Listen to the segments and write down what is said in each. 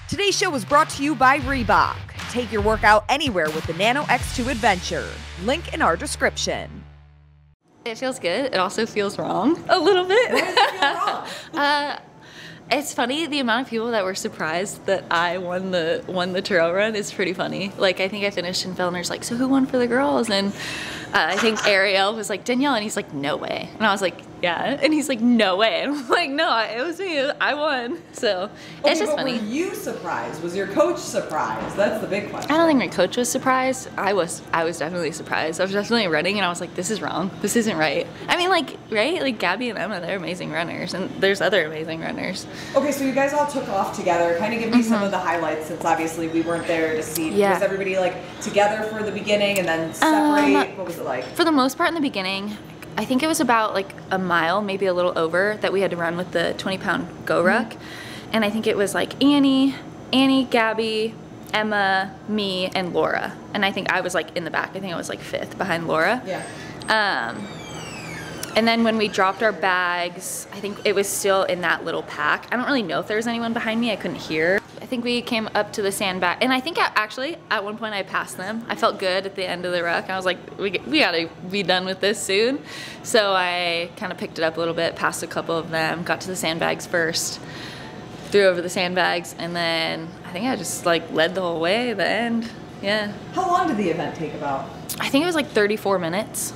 Today's show was brought to you by Reebok. Take your workout anywhere with the Nano X2 Adventure. Link in our description. It feels good. It also feels wrong a little bit. Why does it feel wrong? It's funny, the amount of people that were surprised that I won the trail run is pretty funny. Like, I think I finished and Fellner's like, so who won for the girls? And I think Ariel was like, Danielle, and he's like, no way. And I was like, yeah. And he's like, no way. And I'm like, no, it was me. I won. So it's just funny. Were you surprised? Was your coach surprised? That's the big question. I don't think my coach was surprised. I was definitely surprised. I was definitely running and I was like, this is wrong. This isn't right. I mean, like, right? Like Gabby and Emma, they're amazing runners, and there's other amazing runners. Okay, so you guys all took off together. Kind of give me some of the highlights, since obviously we weren't there to see. Yeah. Was everybody like together for the beginning and then separate? What was it like? For the most part in the beginning, I think it was about like a mile, maybe a little over, that we had to run with the 20-pound Go Ruck. And I think it was like Annie, Gabby, Emma, me, and Laura. And I think I was like in the back. I think I was like 5th behind Laura. Yeah. And then when we dropped our bags, I think it was still in that little pack. I don't really know if there was anyone behind me. I couldn't hear. I think we came up to the sandbag, and I think actually at one point I passed them. I felt good at the end of the ruck. I was like, we gotta be done with this soon. So I kind of picked it up a little bit, passed a couple of them, got to the sandbags first, threw over the sandbags, and then I think I just like led the whole way at the end. Yeah. How long did the event take about? I think it was like 34 minutes.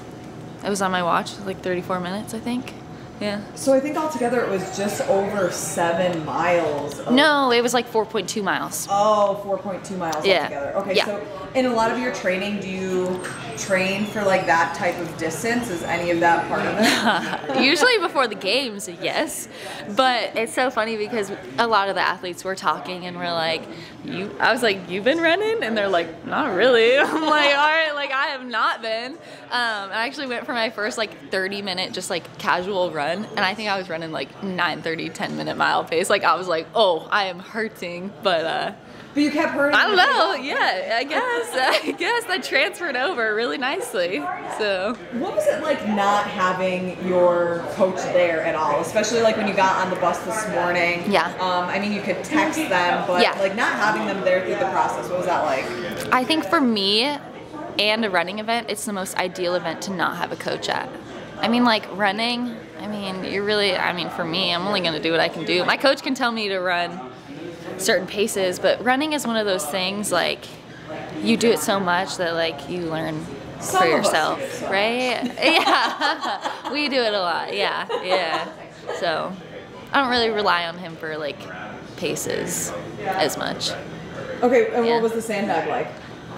It was on my watch, like 34 minutes, I think. Yeah. So I think altogether it was just over 7 miles. No, it was like 4.2 miles. Oh, 4.2 miles altogether. Okay, yeah. So in a lot of your training, do you train for like that type of distance? Is any of that part of it? Usually before the games, yes. But it's so funny because a lot of the athletes were talking and we're like, I was like, you've been running? And they're like, not really. I'm like, all right, like I have not been. I actually went for my first like 30-minute just like casual run, and I think I was running like 9:30, 10-minute mile pace. Like I was like, oh, I am hurting, but you kept hurting. I don't know. Yeah, I guess that transferred over really nicely. So what was it like not having your coach there at all, especially like when you got on the bus this morning? Yeah. I mean, you could text them, but yeah, like not having them there through the process, what was that like? I think for me and a running event, it's the most ideal event to not have a coach at. I mean, like running, I mean, for me, I'm only going to do what I can do. My coach can tell me to run certain paces, but running is one of those things, like, you do it so much that, like, you learn for yourself, right? Yeah, we do it a lot, yeah. So, I don't really rely on him for, like, paces as much. Okay, and what was the sandbag like?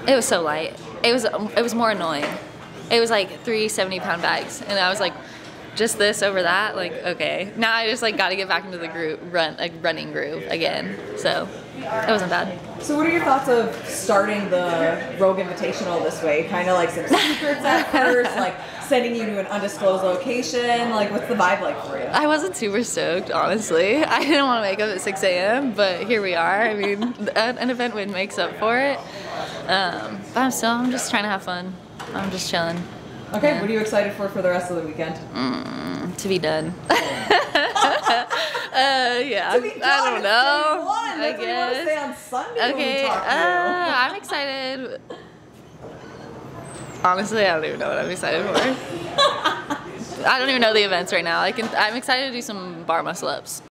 It was so light. It was more annoying. It was like 3 70-pound bags, and I was like, just this over that, like, okay. Now I just like got to get back into the running groove again. So it wasn't bad. So what are your thoughts of starting the Rogue Invitational this way? Kind of like some secrets at first, like sending you to an undisclosed location. Like, what's the vibe like for you? I wasn't super stoked, honestly. I didn't want to wake up at 6 a.m., but here we are. I mean, an event win makes up for it. But I'm just trying to have fun. I'm just chilling. Okay, yeah. What are you excited for the rest of the weekend? To be done. Yeah. To be done, I don't know. I guess. What you want to say on Sunday when we talk to you. I'm excited. Honestly, I don't even know what I'm excited for. I don't even know the events right now. I'm excited to do some bar muscle ups.